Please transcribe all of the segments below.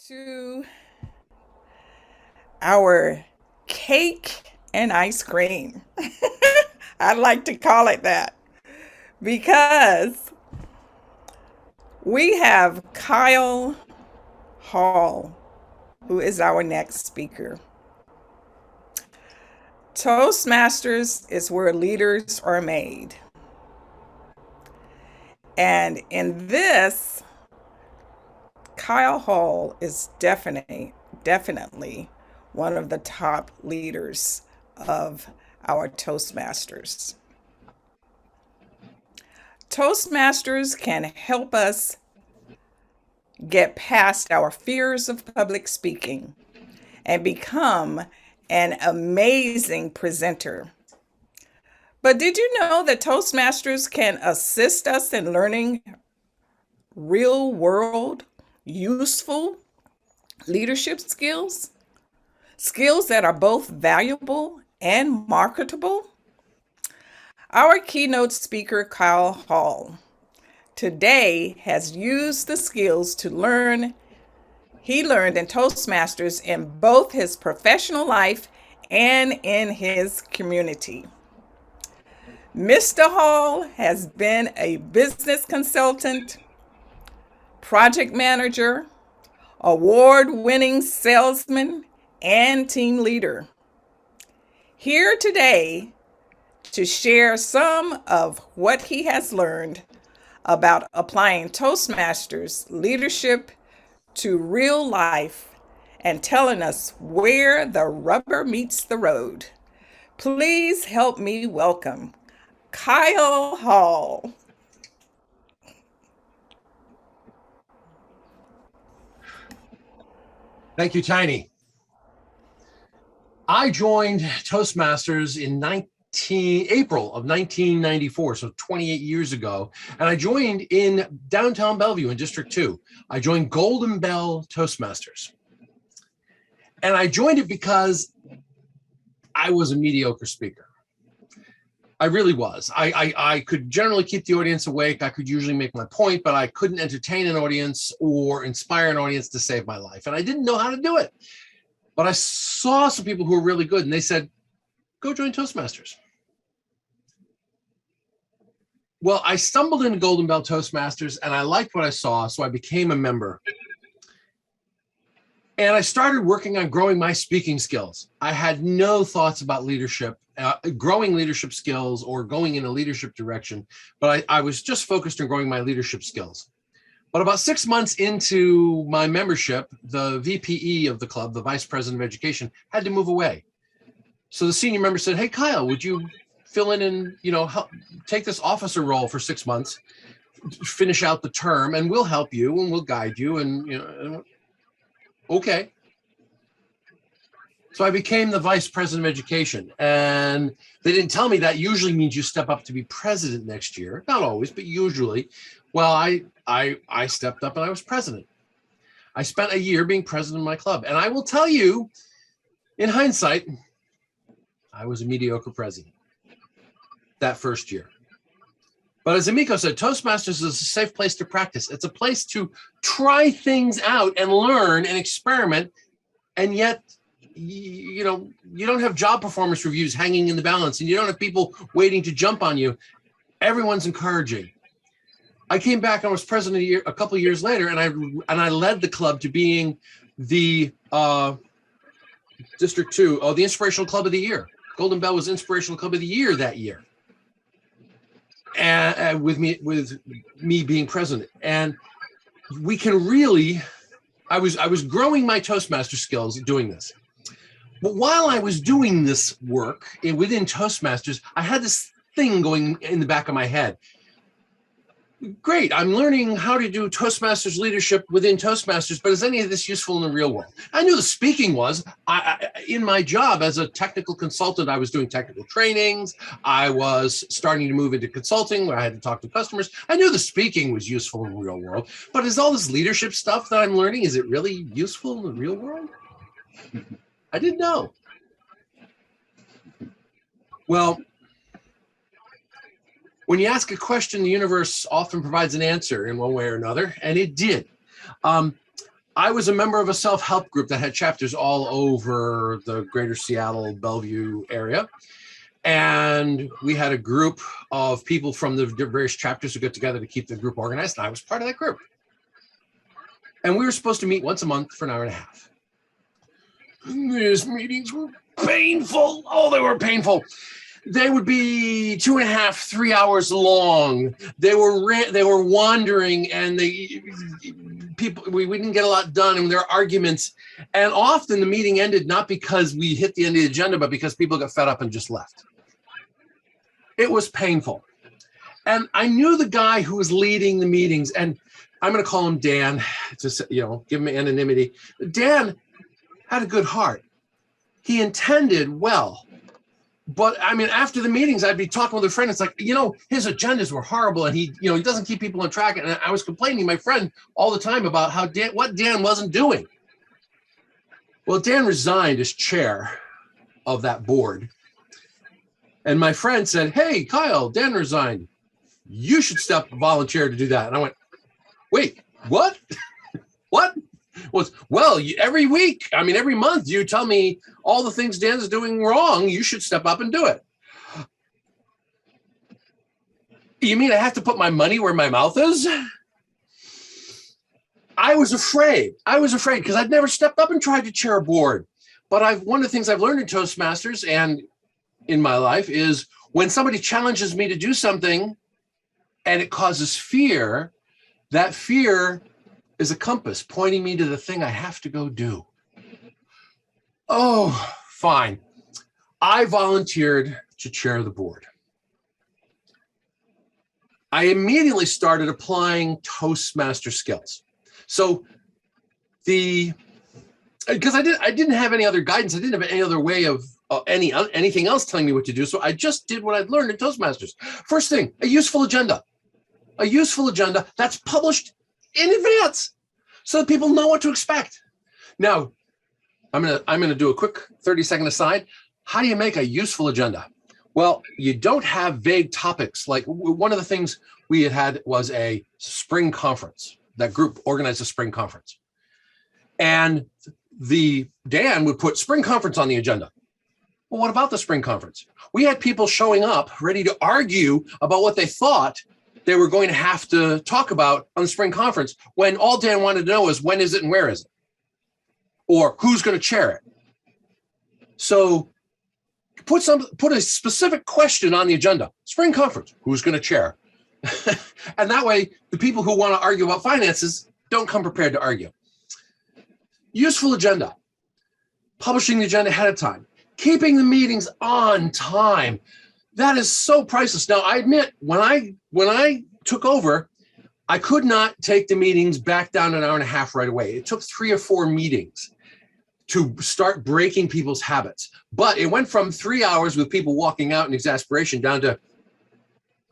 to our cake and ice cream. I like to call it that because we have Kyle Hall, who is our next speaker. Toastmasters is where leaders are made. And in this, Kyle Hall is definitely one of the top leaders of our Toastmasters. Toastmasters can help us get past our fears of public speaking and become an amazing presenter. But did you know that Toastmasters can assist us in learning real world, useful leadership skills? Skills that are both valuable and marketable? Our keynote speaker, Kyle Hall, today has used the skills he learned in Toastmasters in both his professional life and in his community. Mr. Hall has been a business consultant, project manager, award-winning salesman, and team leader. Here today to share some of what he has learned about applying Toastmasters leadership to real life and telling us where the rubber meets the road. Please help me welcome Kyle Hall. Thank you, Tiny. I joined Toastmasters in April of 1994, so 28 years ago, and I joined in downtown Bellevue in District 2. I joined Golden Bell Toastmasters. And I joined it because I was a mediocre speaker. I really was. I could generally keep the audience awake. I could usually make my point, but I couldn't entertain an audience or inspire an audience to save my life. And I didn't know how to do it. But I saw some people who were really good, and they said, go join Toastmasters. Well, I stumbled into Golden Bell Toastmasters, and I liked what I saw, so I became a member. And I started working on growing my speaking skills. I had no thoughts about leadership, growing leadership skills or going in a leadership direction, but I was just focused on growing my leadership skills. But about 6 months into my membership, the VPE of the club, the Vice President of Education, had to move away. So the senior member said, hey, Kyle, would you fill in and, help take this officer role for 6 months, finish out the term, and we'll help you and we'll guide you. And, okay. So I became the Vice President of Education, and they didn't tell me that usually means you step up to be president next year. Not always, but usually. Well, I stepped up and I was president. I spent a year being president of my club. And I will tell you, in hindsight, I was a mediocre president that first year. But as Amico said, Toastmasters is a safe place to practice. It's a place to try things out and learn and experiment. And yet, you don't have job performance reviews hanging in the balance, and you don't have people waiting to jump on you. Everyone's encouraging. I came back and was president a couple of years later, and I led the club to being the District 2, the Inspirational Club of the Year. Golden Bell was Inspirational Club of the Year that year, and with me being president. And we can really, I was growing my Toastmaster skills doing this. But while I was doing this work within Toastmasters, I had this thing going in the back of my head. Great, I'm learning how to do Toastmasters leadership within Toastmasters, but is any of this useful in the real world? I knew the speaking was. In my job as a technical consultant, I was doing technical trainings. I was starting to move into consulting where I had to talk to customers. I knew the speaking was useful in the real world, but is all this leadership stuff that I'm learning, is it really useful in the real world? I didn't know. Well, when you ask a question, the universe often provides an answer in one way or another, and it did. I was a member of a self-help group that had chapters all over the greater Seattle, Bellevue area. And we had a group of people from the various chapters who got together to keep the group organized. And I was part of that group. And we were supposed to meet once a month for an hour and a half. These meetings were painful. Oh, they were painful. They would be 2.5, 3 hours long. They were wandering, and we didn't get a lot done, and there were arguments. And often the meeting ended not because we hit the end of the agenda, but because people got fed up and just left. It was painful. And I knew the guy who was leading the meetings, and I'm going to call him Dan, to give him anonymity. Dan had a good heart. He intended well. But I mean, after the meetings, I'd be talking with a friend. It's like, his agendas were horrible, and he doesn't keep people on track. And I was complaining to my friend all the time about what Dan wasn't doing. Well, Dan resigned as chair of that board. And my friend said, "Hey, Kyle, Dan resigned. You should volunteer to do that." And I went, "Wait, what? What?" Well, every week, every month, you tell me all the things Dan's doing wrong. You should step up and do it. You mean I have to put my money where my mouth is? I was afraid because I'd never stepped up and tried to chair a board. But one of the things I've learned in Toastmasters and in my life is when somebody challenges me to do something and it causes fear, that fear is a compass pointing me to the thing I have to go do. Oh, fine. I volunteered to chair the board. I immediately started applying Toastmaster skills. So because I didn't have any other guidance, I didn't have any other way of anything else telling me what to do. So I just did what I'd learned in Toastmasters. First thing, a useful agenda. A useful agenda that's published in advance so that people know what to expect. Now, I'm gonna do a quick 30-second aside. How do you make a useful agenda? Well, you don't have vague topics. Like one of the things we had was a spring conference. That group organized a spring conference. And Dan would put spring conference on the agenda. Well, what about the spring conference? We had people showing up ready to argue about what they thought they were going to have to talk about on the spring conference, when all Dan wanted to know is when is it and where is it? Or who's going to chair it? So put a specific question on the agenda. Spring conference, who's going to chair? And that way, the people who want to argue about finances don't come prepared to argue. Useful agenda. Publishing the agenda ahead of time. Keeping the meetings on time. That is so priceless. Now, I admit, when I took over, I could not take the meetings back down an hour and a half right away. It took 3 or 4 meetings to start breaking people's habits. But it went from 3 hours with people walking out in exasperation down to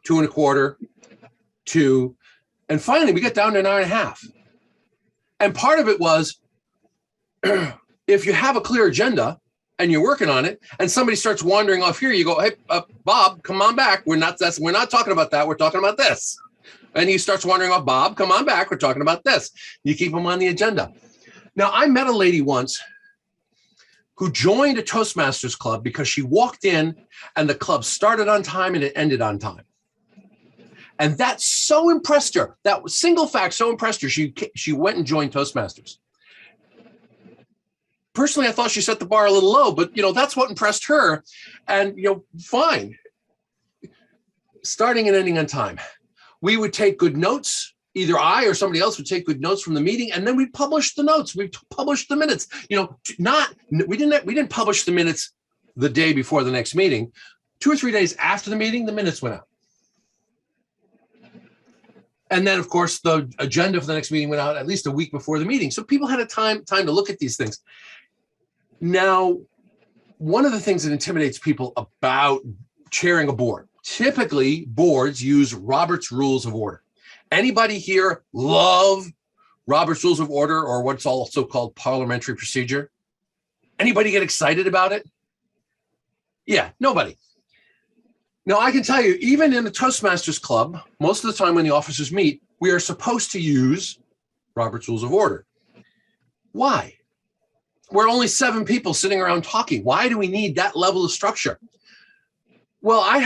2.25, 2, and finally we got down to an hour and a half. And part of it was, if you have a clear agenda and you're working on it, and somebody starts wandering off here, you go, "Hey, Bob, come on back. We're not talking about that. We're talking about this." And he starts wandering off, "Bob, come on back. We're talking about this." You keep them on the agenda. Now, I met a lady once who joined a Toastmasters club because she walked in and the club started on time and it ended on time. And that so impressed her. That single fact so impressed her. She went and joined Toastmasters. Personally, I thought she set the bar a little low, but that's what impressed her. And fine. Starting and ending on time. We would take good notes. Either I or somebody else would take good notes from the meeting, and then we published the notes. We published the minutes. We didn't publish the minutes the day before the next meeting. 2 or 3 days after the meeting, the minutes went out. And then, of course, the agenda for the next meeting went out at least a week before the meeting. So people had a time to look at these things. Now, one of the things that intimidates people about chairing a board, typically boards use Robert's Rules of Order. Anybody here love Robert's Rules of Order, or what's also called parliamentary procedure? Anybody get excited about it? Yeah, nobody. Now, I can tell you, even in the Toastmasters Club, most of the time when the officers meet, we are supposed to use Robert's Rules of Order. Why? We're only 7 people sitting around talking. Why do we need that level of structure? Well, I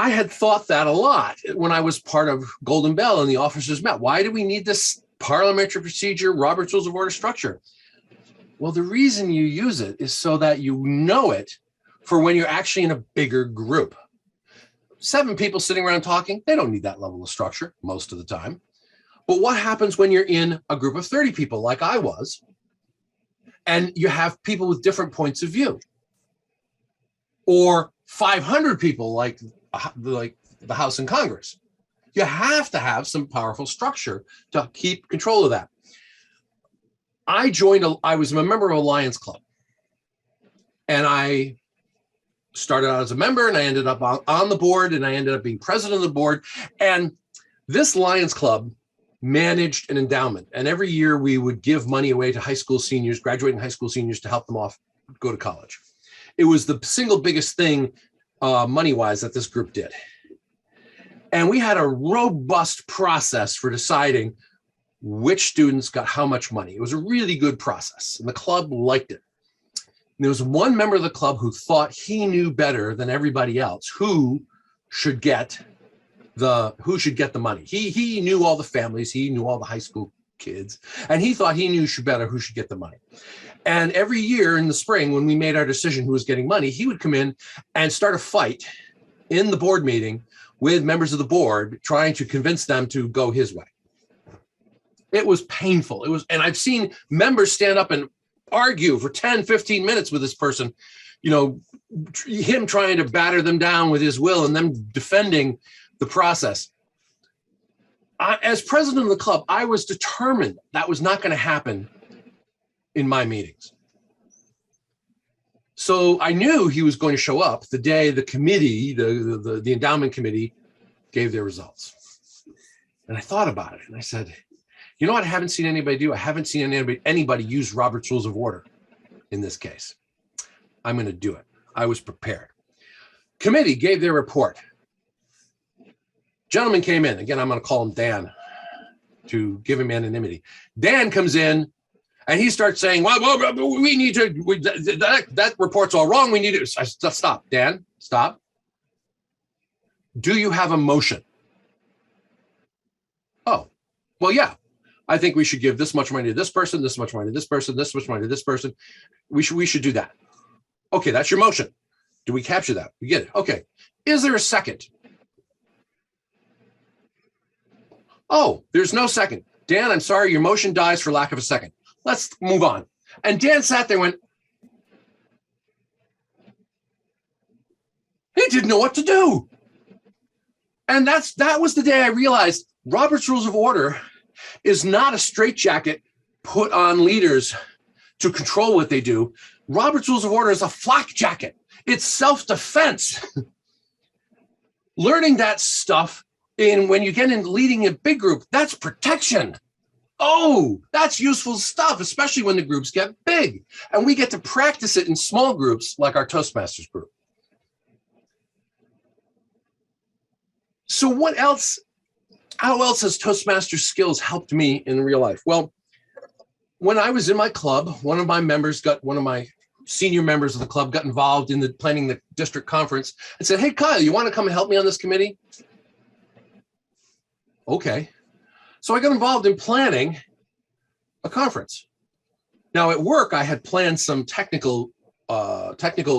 had thought that a lot when I was part of Golden Bell and the officers met. Why do we need this parliamentary procedure, Robert's Rules of Order structure? Well, the reason you use it is so that you know it for when you're actually in a bigger group. 7 people sitting around talking, they don't need that level of structure most of the time. But what happens when you're in a group of 30 people like I was, and you have people with different points of view? Or 500 people like the House and Congress? You have to have some powerful structure to keep control of that. I was a member of a Lions Club, and I started out as a member, and I ended up on the board, and I ended up being president of the board. And this Lions Club managed an endowment, and every year we would give money away to high school seniors, graduating high school seniors, to help them go to college. It was the single biggest thing money-wise that this group did. And we had a robust process for deciding which students got how much money. It was a really good process, and the club liked it. And there was one member of the club who thought he knew better than everybody else who should get the money. He knew all the families, he knew all the high school kids, and he thought he knew better who should get the money. And every year in the spring, when we made our decision who was getting money, he would come in and start a fight in the board meeting with members of the board, trying to convince them to go his way. It was painful. And I've seen members stand up and argue for 10, 15 minutes with this person, him trying to batter them down with his will and them defending the process. As president of the club, I was determined that was not going to happen in my meetings. So I knew he was going to show up the day the committee, the endowment committee, gave their results. And I thought about it, and I said, you know what I haven't seen anybody do? I haven't seen anybody use Robert's Rules of Order in this case. I'm going to do it. I was prepared. Committee gave their report. Gentleman came in. Again, I'm going to call him Dan to give him anonymity. Dan comes in and he starts saying, well, we need to, that report's all wrong. We need to, stop, Dan, stop. Do you have a motion? Oh, well, yeah. I think we should give this much money to this person, this much money to this person, this much money to this person. We should do that. Okay, that's your motion. Do we capture that? We get it. Okay. Is there a second? Oh, there's no second. Dan, I'm sorry, your motion dies for lack of a second. Let's move on. And Dan sat there and went, he didn't know what to do. And that was the day I realized Robert's Rules of Order is not a straitjacket put on leaders to control what they do. Robert's Rules of Order is a flak jacket. It's self-defense. Learning that stuff when you get in leading a big group, that's protection. Oh, that's useful stuff, especially when the groups get big. And we get to practice it in small groups like our Toastmasters group. So what else? How else has Toastmasters skills helped me in real life? Well, when I was in my club, one of my senior members of the club got involved in planning the district conference and said, hey, Kyle, you want to come and help me on this committee? Okay. So I got involved in planning a conference. Now at work, I had planned some technical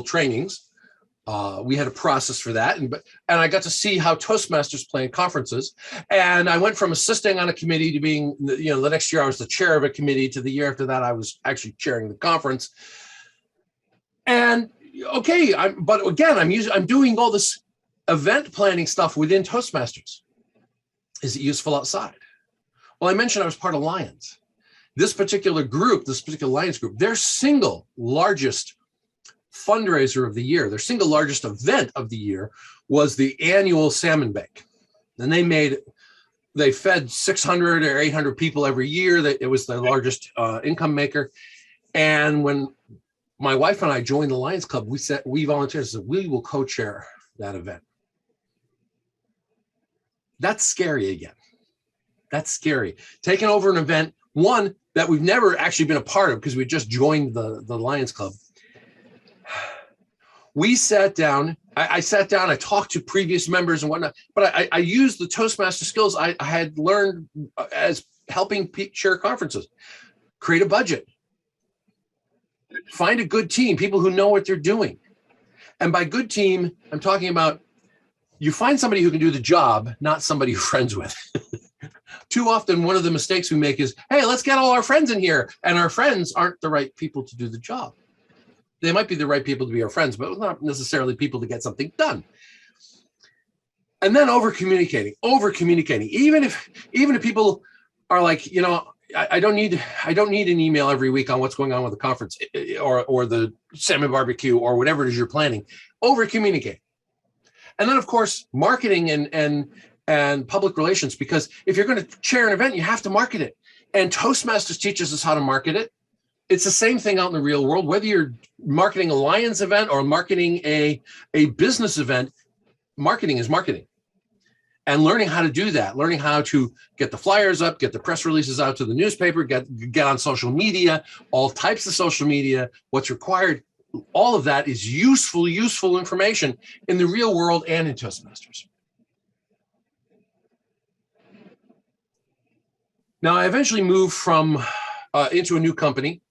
trainings. We had a process for that, and I got to see how Toastmasters plan conferences. And I went from assisting on a committee to being, the next year I was the chair of a committee, to the year after that I was actually chairing the conference. And okay, I'm doing all this event planning stuff within Toastmasters. Is it useful outside? Well, I mentioned I was part of Lions. This particular Lions group, their single largest fundraiser of the year, their single largest event of the year was the annual salmon bake. And they fed 600 or 800 people every year. It was the largest income maker. And when my wife and I joined the Lions Club, we volunteered and said, we will co-chair that event. That's scary again. That's scary. Taking over an event, one, that we've never actually been a part of because we just joined the Lions Club. We sat down. I sat down. I talked to previous members and whatnot, but I used the Toastmaster skills I had learned as helping chair conferences. Create a budget. Find a good team, people who know what they're doing. And by good team, I'm talking about you find somebody who can do the job, not somebody you're friends with. Too often, one of the mistakes we make is, hey, let's get all our friends in here. And our friends aren't the right people to do the job. They might be the right people to be our friends, but not necessarily people to get something done. And then over communicating. Even if people are like, you know, I don't need an email every week on what's going on with the conference or the salmon barbecue or whatever it is you're planning. Over communicate. And then, of course, marketing and public relations, because if you're going to chair an event, you have to market it. And Toastmasters teaches us how to market it. It's the same thing out in the real world, whether you're marketing a Lions event or marketing a business event, marketing is marketing. And learning how to do that, learning how to get the flyers up, get the press releases out to the newspaper, get on social media, all types of social media, what's required, all of that is useful information in the real world and in Toastmasters. Now, I eventually moved from into a new company,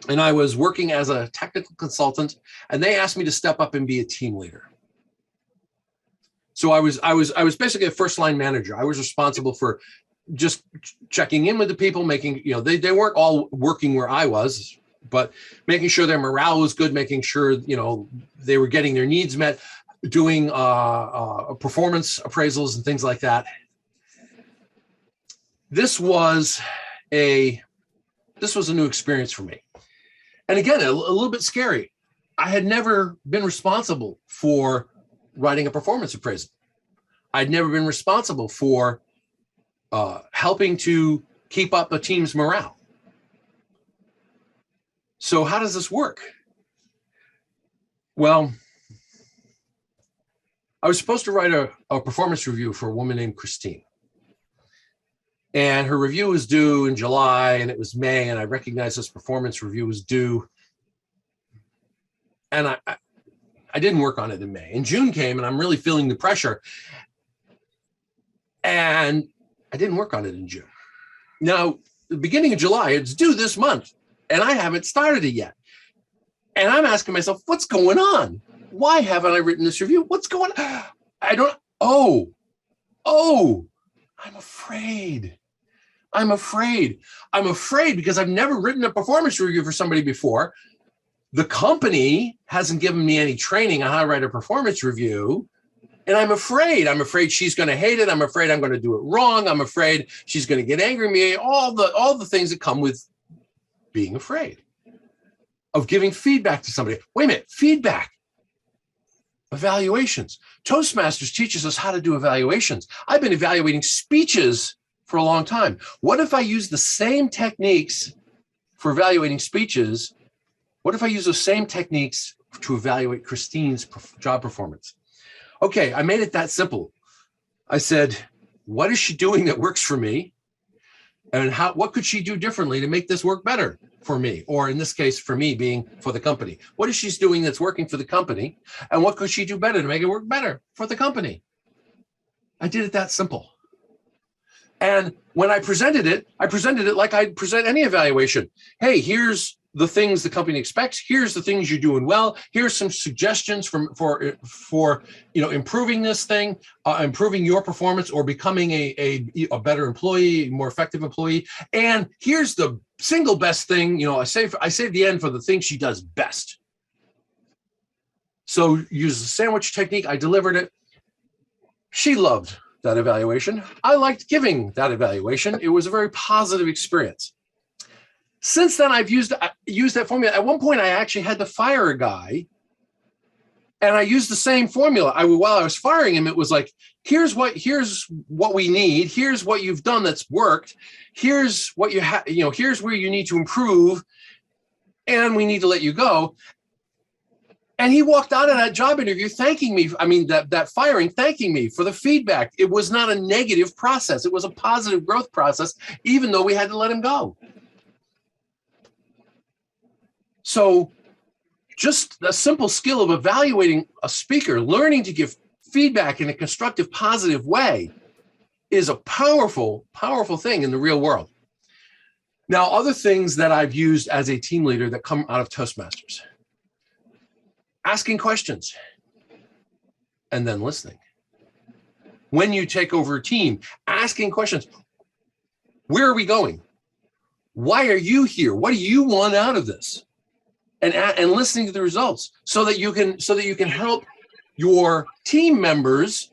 and I was working as a technical consultant, and they asked me to step up and be a team leader. So I was basically a first line manager. I was responsible for just checking in with the people, making, you know, they weren't all working where I was, but making sure their morale was good, making sure, you know, they were getting their needs met, doing performance appraisals and things like that. This was a new experience for me. And again, a little bit scary. I had never been responsible for writing a performance appraisal. I'd never been responsible for helping to keep up a team's morale. So how does this work? Well, I was supposed to write a performance review for a woman named Christine. And her review was due in July, and it was May, and I recognized this performance review was due. And I didn't work on it in May. And June came, and I'm really feeling the pressure. And I didn't work on it in June. Now, the beginning of July, it's due this month, and I haven't started it yet. And I'm asking myself, what's going on? Why haven't I written this review? What's going on? I'm afraid. I'm afraid because I've never written a performance review for somebody before. The company hasn't given me any training on how to write a performance review. And I'm afraid she's going to hate it. I'm afraid I'm going to do it wrong. I'm afraid she's going to get angry at me. All the things that come with being afraid of giving feedback to somebody. Wait a minute, feedback. Evaluations. Toastmasters teaches us how to do evaluations. I've been evaluating speeches for a long time. What if I use the same techniques for evaluating speeches? What if I use those same techniques to evaluate Christine's job performance? Okay, I made it that simple. I said, what is she doing that works for me? And what could she do differently to make this work better for me? Or in this case, for me being for the company. What is she doing that's working for the company? And what could she do better to make it work better for the company? I did it that simple. And when I presented it like I'd present any evaluation. Hey, here's the things the company expects. Here's the things you're doing well. Here's some suggestions for improving this thing, improving your performance, or becoming a better employee, more effective employee. And here's the single best thing. I save the end for the thing she does best. So use the sandwich technique. I delivered it. She loved that evaluation. I liked giving that evaluation. It was a very positive experience. Since then, I've used that formula. At one point, I actually had to fire a guy, and I used the same formula. While I was firing him, it was like, here's what we need. Here's what you've done that's worked. Here's what here's where you need to improve, and we need to let you go. And he walked out of that job interview thanking me. That firing, thanking me for the feedback. It was not a negative process. It was a positive growth process, even though we had to let him go. So just the simple skill of evaluating a speaker, learning to give feedback in a constructive, positive way is a powerful, powerful thing in the real world. Now, other things that I've used as a team leader that come out of Toastmasters: asking questions and then listening. When you take over a team, asking questions. Where are we going? Why are you here? What do you want out of this? And listening to the results so that you can help your team members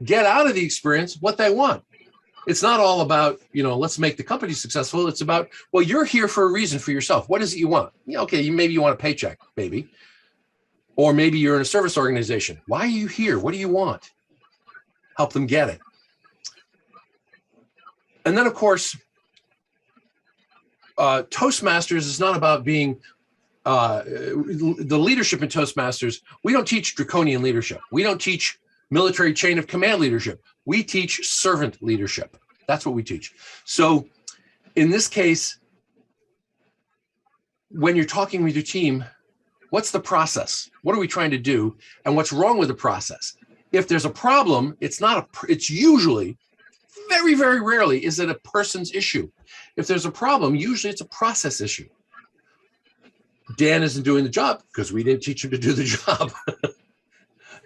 get out of the experience what they want. It's not all about, let's make the company successful. It's about, well, you're here for a reason for yourself. What is it you want? Okay, maybe you want a paycheck, maybe. Or maybe you're in a service organization. Why are you here? What do you want? Help them get it. And then, of course, Toastmasters is not about being the leadership in Toastmasters. We don't teach draconian leadership. We don't teach military chain of command leadership. We teach servant leadership. That's what we teach. So in this case, when you're talking with your team, what's the process? What are we trying to do? And what's wrong with the process? If there's a problem, it's usually, very, very rarely, is it a person's issue. If there's a problem, usually it's a process issue. Dan isn't doing the job because we didn't teach him to do the job.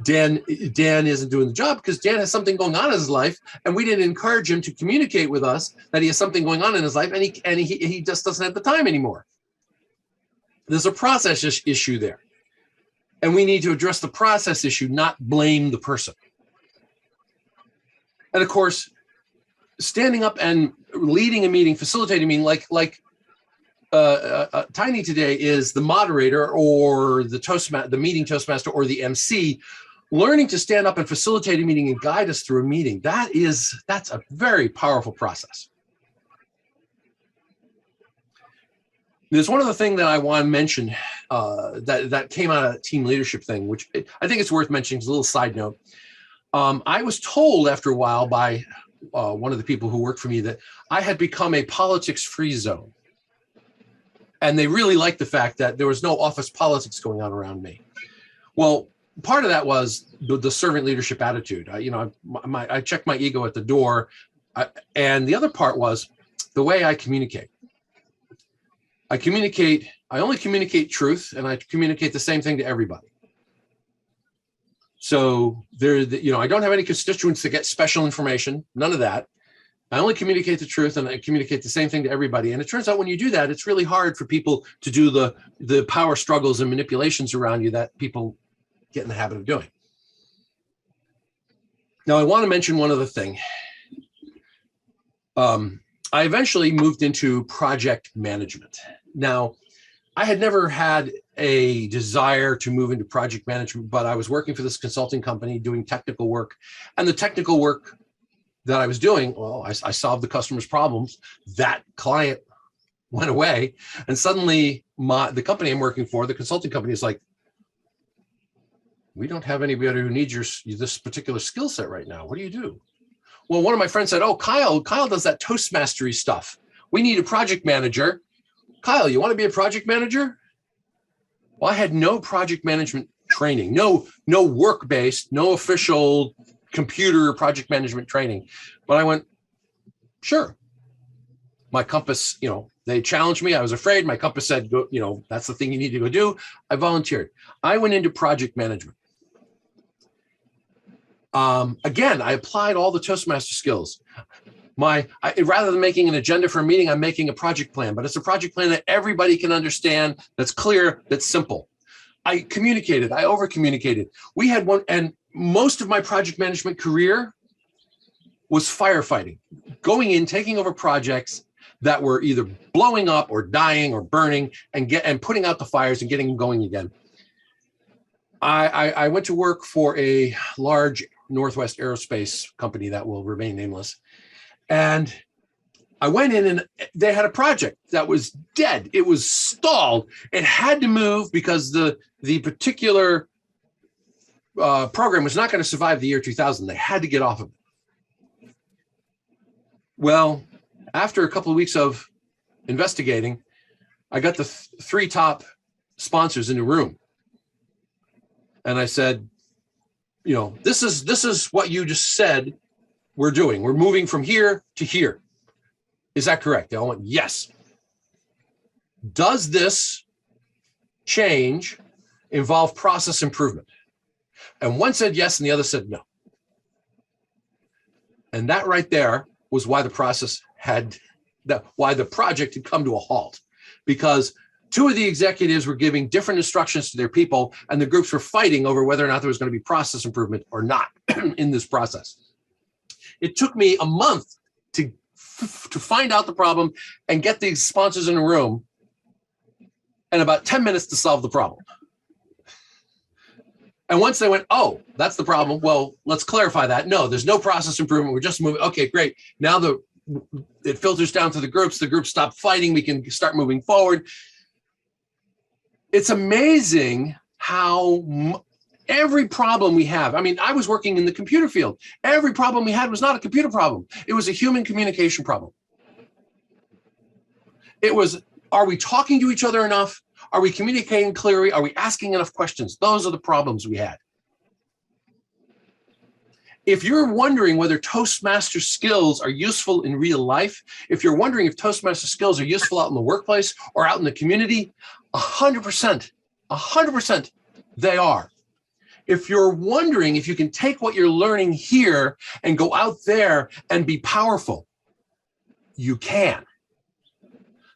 Dan isn't doing the job because Dan has something going on in his life, and we didn't encourage him to communicate with us that he has something going on in his life, and he just doesn't have the time anymore. There's a process issue there, and we need to address the process issue, not blame the person. And of course, standing up and leading a meeting, facilitating a meeting, like Tiny today is the moderator or the meeting Toastmaster or the MC. Learning to stand up and facilitate a meeting and guide us through a meeting, that's a very powerful process. There's one other thing that I want to mention that came out of that team leadership thing, which I think it's worth mentioning. It's a little side note. I was told after a while by one of the people who worked for me that I had become a politics-free zone. And they really liked the fact that there was no office politics going on around me. Well, part of that was the servant leadership attitude. I checked my ego at the door. And the other part was the way I communicate. I only communicate truth, and I communicate the same thing to everybody. So I don't have any constituents that get special information, none of that. I only communicate the truth, and I communicate the same thing to everybody. And it turns out when you do that, it's really hard for people to do the power struggles and manipulations around you that people get in the habit of doing. Now, I want to mention one other thing. I eventually moved into project management. Now, I had never had a desire to move into project management, but I was working for this consulting company doing technical work. And the technical work that I was doing, well, I solved the customer's problems. That client went away. And suddenly the company I'm working for, the consulting company, is like, we don't have anybody who needs this particular skill set right now. What do you do? Well, one of my friends said, oh, Kyle does that Toastmastery stuff. We need a project manager. Kyle, you want to be a project manager? Well, I had no project management training, no work-based, no official computer project management training. But I went, sure. My compass, they challenged me. I was afraid. My compass said, go, that's the thing you need to go do. I volunteered. I went into project management. Again, I applied all the Toastmaster skills. Rather than making an agenda for a meeting, I'm making a project plan, but it's a project plan that everybody can understand, that's clear, that's simple. I communicated, I over-communicated. We had one, and most of my project management career was firefighting, going in, taking over projects that were either blowing up or dying or burning, and putting out the fires and getting them going again. I went to work for a large Northwest aerospace company that will remain nameless. And I went in and they had a project that was dead. It was stalled. It had to move because the particular program was not going to survive the year 2000. They had to get off of it. Well, after a couple of weeks of investigating, I got the three top sponsors in the room. And I said, you know, this is what you just said we're doing. We're moving from here to here. Is that correct? They all went, yes. Does this change involve process improvement? And one said yes, and the other said no. And that right there was why the project had come to a halt, because two of the executives were giving different instructions to their people, and the groups were fighting over whether or not there was going to be process improvement or not in this process. It took me a month to find out the problem and get these sponsors in a room, and about 10 minutes to solve the problem. And once they went, oh, that's the problem. Well, let's clarify that. No, there's no process improvement. We're just moving. Okay, great. Now it filters down to the groups. The groups stop fighting. We can start moving forward. It's amazing how every problem we have, I mean, I was working in the computer field. Every problem we had was not a computer problem. It was a human communication problem. It was, are we talking to each other enough? Are we communicating clearly? Are we asking enough questions? Those are the problems we had. If you're wondering whether Toastmaster skills are useful in real life, if you're wondering if Toastmaster skills are useful out in the workplace or out in the community, 100%, they are. If you're wondering if you can take what you're learning here and go out there and be powerful, you can.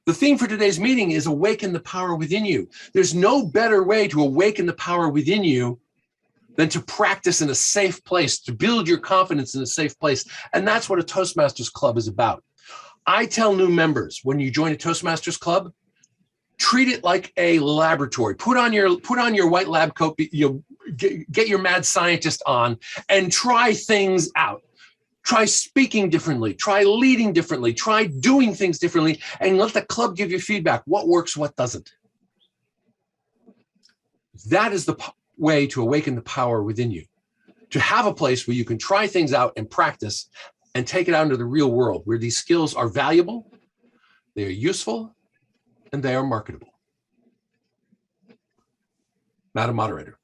The theme for today's meeting is awaken the power within you. There's no better way to awaken the power within you than to practice in a safe place, to build your confidence in a safe place. And that's what a Toastmasters Club is about. I tell new members, when you join a Toastmasters Club, treat it like a laboratory. Put on your white lab coat, get your mad scientist on, and try things out. Try speaking differently, try leading differently, try doing things differently, and let the club give you feedback. What works, what doesn't. That is the way to awaken the power within you. To have a place where you can try things out and practice and take it out into the real world, where these skills are valuable, they are useful, and they are marketable. Madam Moderator.